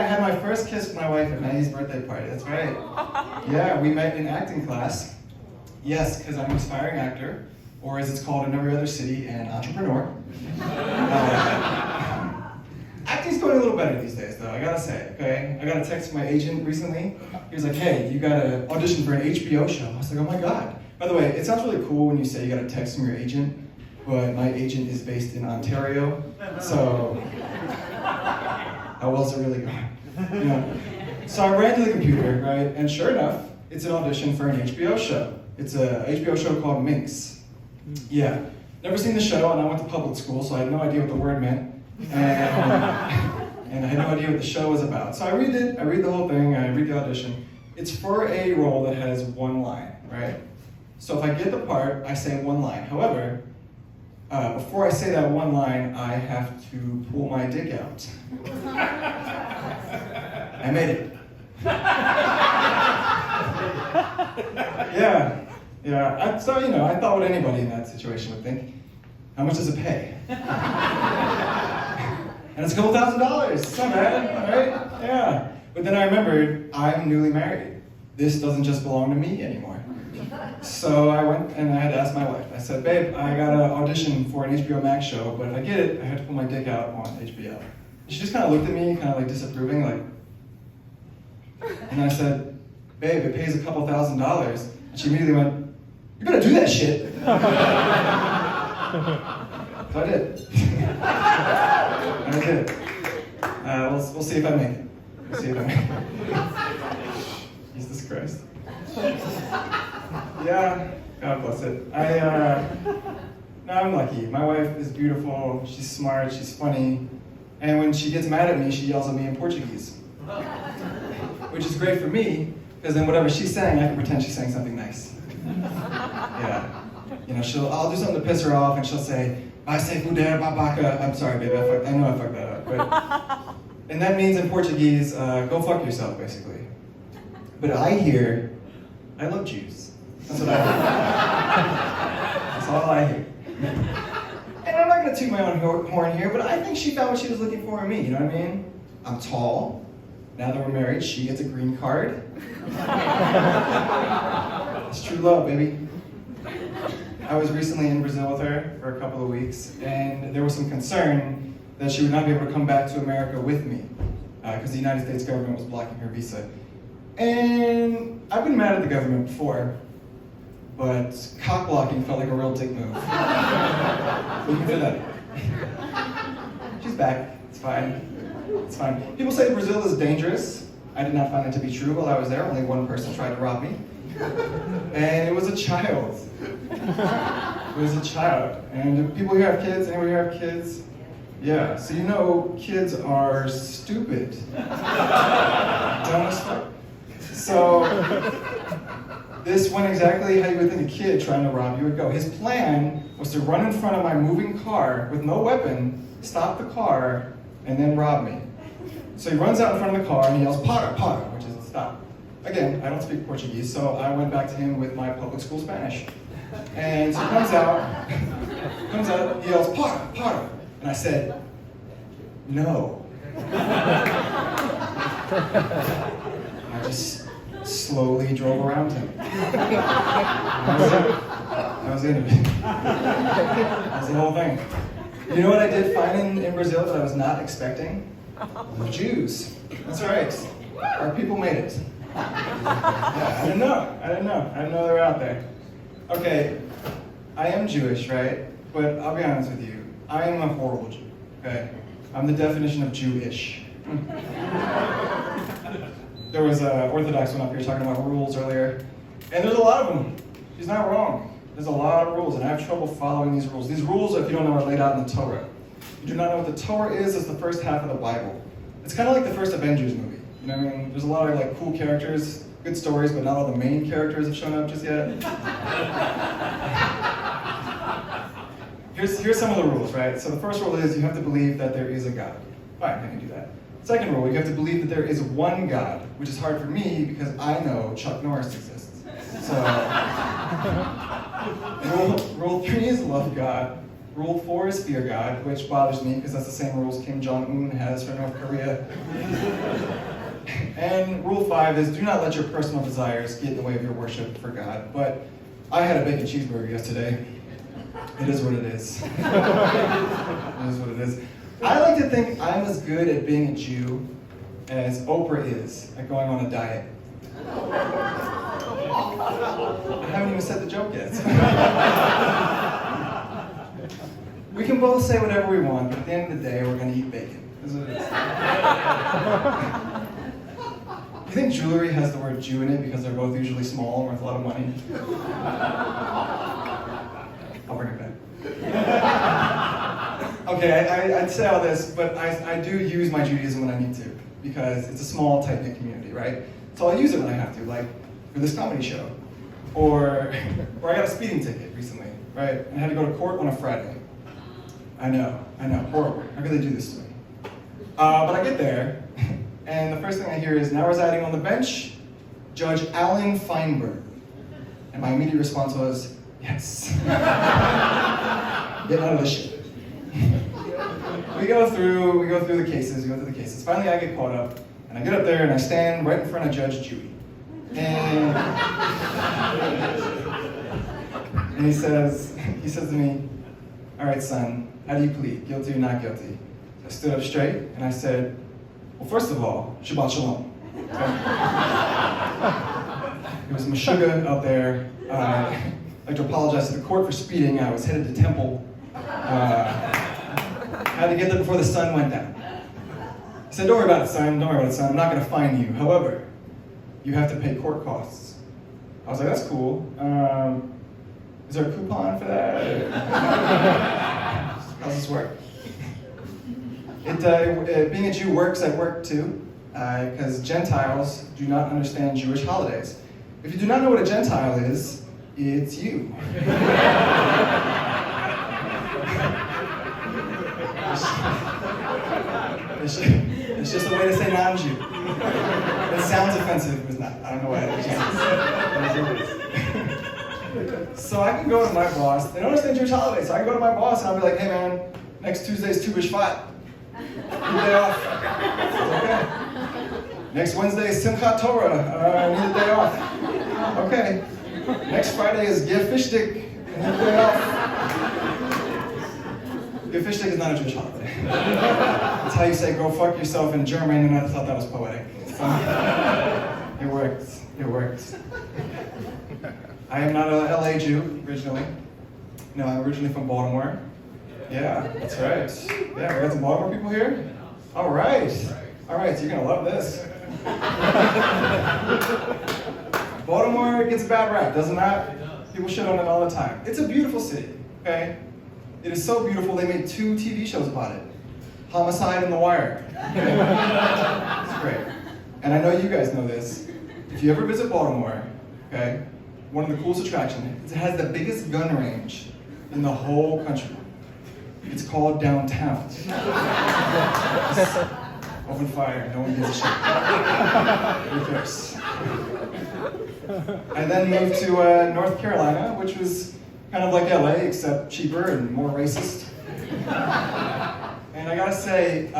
had my first kiss with my wife at Maggie's birthday party. That's right. Yeah, we met in acting class. Yes, because I'm an aspiring actor, or as it's called in every other city, an entrepreneur. Acting's going a little better these days, though, I gotta say, okay? I got a text from my agent recently. He was like, hey, you gotta audition for an HBO show. I was like, oh my God. By the way, it sounds really cool when you say you got a text from your agent, but my agent is based in Ontario, so how well is it really going? You know? So I ran to the computer, right? And sure enough, it's an audition for an HBO show. It's a HBO show called Minx. Yeah, never seen the show, and I went to public school, so I had no idea what the word meant. And I had no idea what the show was about. So I read the whole thing, I read the audition. It's for a role that has one line, right? So if I get the part, I say one line. However, before I say that one line, I have to pull my dick out. I made it. Yeah. So, you know, I thought what anybody in that situation would think. How much does it pay? And it's a couple $1,000s. It's not bad, right? Yeah. But then I remembered, I'm newly married. This doesn't just belong to me anymore. So I went and I had to ask my wife. I said, babe, I got to audition for an HBO Max show, but if I get it, I have to pull my dick out on HBO. She just kind of looked at me, kind of like disapproving, like, and I said, babe, it pays a couple $1,000s. And she immediately went, you better do that shit. So I did. I did. We'll see if I make it. We'll see if I make it. Jesus Christ. Yeah, God bless it. No, I'm lucky. My wife is beautiful, she's smart, she's funny, and when she gets mad at me, she yells at me in Portuguese. Which is great for me, because then whatever she's saying, I can pretend she's saying something nice. Yeah. You know, I'll do something to piss her off, and she'll say, "Vai se fuder, babaca." I'm sorry, baby, I know I fucked that up. But, and that means in Portuguese, go fuck yourself, basically. But I hear, I love Jews. That's what I hear. That's all I hear. And I'm not going to toot my own horn here, but I think she found what she was looking for in me, you know what I mean? I'm tall. Now that we're married, she gets a green card. It's true love, baby. I was recently in Brazil with her for a couple of weeks, and there was some concern that she would not be able to come back to America with me, because the United States government was blocking her visa. And I've been mad at the government before, but cock blocking felt like a real dick move. Looking for that. She's back. It's fine. It's fine. People say Brazil is dangerous. I did not find it to be true while I was there. Only one person tried to rob me. And it was a child. It was a child. And if people here have kids, anybody here have kids? Yeah, so you know kids are stupid. Don't. So, this went exactly how you would think a kid trying to rob you would go. His plan was to run in front of my moving car with no weapon, stop the car, and then rob me. So he runs out in front of the car and he yells, "Para, para," which is stop. Again, I don't speak Portuguese, so I went back to him with my public school Spanish. And so he comes out, he yells, "Para, para," and I said, "No." I just slowly drove around him. That was it. That was the whole thing. You know what I did find in Brazil that I was not expecting? The Jews. That's right. Our people made it. Yeah, I didn't know they were out there. Okay, I am Jewish, right? But I'll be honest with you. I am a horrible Jew, okay? I'm the definition of Jewish. There was an Orthodox one up here talking about rules earlier, and there's a lot of them. She's not wrong. There's a lot of rules, and I have trouble following these rules. These rules, if you don't know, are laid out in the Torah. If you do not know what the Torah is, it's the first half of the Bible. It's kind of like the first Avengers movie. You know what I mean? There's a lot of like cool characters, good stories, but not all the main characters have shown up just yet. Here's some of the rules, right? So the first rule is you have to believe that there is a God. Fine, I can do that. Second rule, you have to believe that there is one God, which is hard for me because I know Chuck Norris exists. So, rule 3 is love God. Rule 4 is fear God, which bothers me because that's the same rules Kim Jong-un has for North Korea. And rule 5 is do not let your personal desires get in the way of your worship for God. But I had a bacon cheeseburger yesterday. It is what it is. It is what it is. I like to think I'm as good at being a Jew as Oprah is at going on a diet. I haven't even said the joke yet. We can both say whatever we want, but at the end of the day, we're going to eat bacon. That's what it is. You think jewelry has the word Jew in it because they're both usually small and worth a lot of money? I'll bring it back. Okay, I'd say all this, but I do use my Judaism when I need to, because it's a small, tight-knit community, right? So I'll use it when I have to, like for this comedy show. Or I got a speeding ticket recently, right? And I had to go to court on a Friday. I know, horrible. How could they do this to me? But I get there, and the first thing I hear is, now residing on the bench, Judge Alan Feinberg. And my immediate response was, yes. Get out of this shit. We go through the cases. Finally, I get caught up, and I get up there and I stand right in front of Judge Judy. And he says to me, all right, son, how do you plead? Guilty or not guilty? So I stood up straight and I said, well, first of all, Shabbat Shalom. Okay? It was Meshuggah out there. I'd like to apologize to the court for speeding. I was headed to temple. Had to get there before the sun went down. He said, don't worry about it, son. I'm not going to fine you. However, you have to pay court costs. I was like, that's cool. Is there a coupon for that? How's this work? Being a Jew works at work too, because Gentiles do not understand Jewish holidays. If you do not know what a Gentile is, it's you. It's just a way to say non-Jew. It sounds offensive, but it's not. I don't know why. So I can go to my boss. They don't understand Jewish holidays, so I can go to my boss and I'll be like, hey man, next Tuesday's Tu B'Shvat. Need a day off. Okay. Next Wednesday is Simchat Torah. I need a day off. Okay. Next Friday is Ger Fishdik. I need a day off. Ger Fishdik is not a Jewish holiday. That's how you say go fuck yourself in German, and I thought that was poetic. So, it worked. I am not a LA Jew, originally. No, I'm originally from Baltimore. Yeah, that's right. Yeah, we got some Baltimore people here? All right, so you're gonna love this. Baltimore gets a bad rap, doesn't it? People shit on it all the time. It's a beautiful city, okay? It is so beautiful, they made 2 TV shows about it. Homicide and The Wire. Okay? It's great. And I know you guys know this. If you ever visit Baltimore, okay, one of the coolest attractions, it has the biggest gun range in the whole country. It's called downtown. Open fire, no one gives a shit. Reverse. I then moved to North Carolina, which was kind of like LA, except cheaper and more racist. And I gotta say,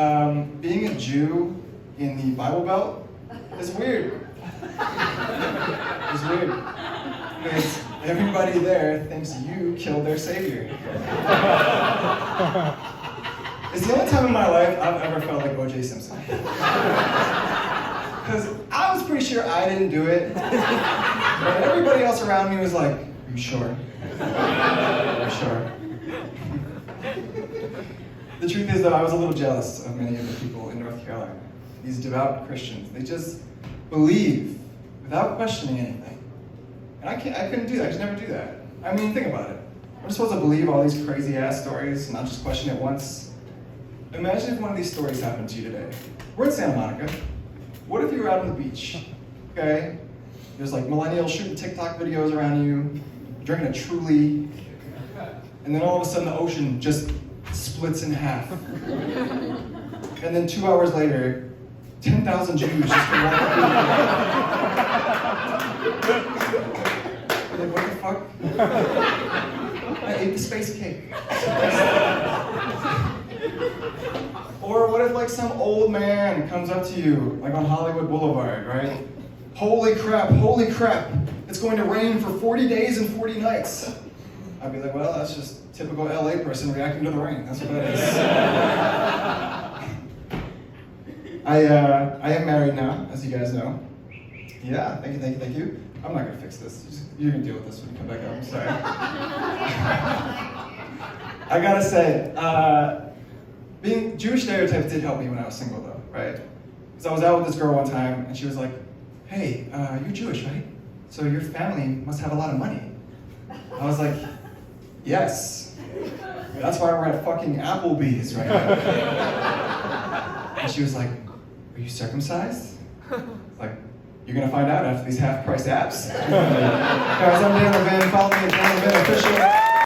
being a Jew in the Bible Belt is weird. It's weird. Because everybody there thinks you killed their savior. It's the only time in my life I've ever felt like O.J. Simpson. Because I was pretty sure I didn't do it. But everybody else around me was like, are you sure? Are you sure? The truth is that I was a little jealous of many of the people in North Carolina. These devout Christians. They just believe without questioning anything. And I couldn't do that. I could never do that. I mean, think about it. I'm supposed to believe all these crazy-ass stories and not just question it once. Imagine if one of these stories happened to you today. We're in Santa Monica. What if you were out on the beach, okay? There's like millennials shooting TikTok videos around you, drinking a Truly, and then all of a sudden the ocean just splits in half. And then 2 hours later, 10,000 Jews just walk up. Like, what the fuck? I ate the space cake. Or what if like some old man comes up to you, like on Hollywood Boulevard, right? Holy crap, it's going to rain for 40 days and 40 nights. I'd be like, well, that's just typical LA person reacting to the rain. That's what that is. I am married now, as you guys know. Yeah, thank you. I'm not gonna fix this. You're gonna deal with this when you come back up, I'm sorry. I gotta say, being Jewish stereotypes did help me when I was single though, right? Because I was out with this girl one time and she was like, hey, you're Jewish, right? So your family must have a lot of money. I was like, yes. That's why we're at fucking Applebee's right now. And she was like, are you circumcised? Like, you're gonna find out after these half-price apps. Guys, I'm Dan Levin. Follow me at Dan Levin Official.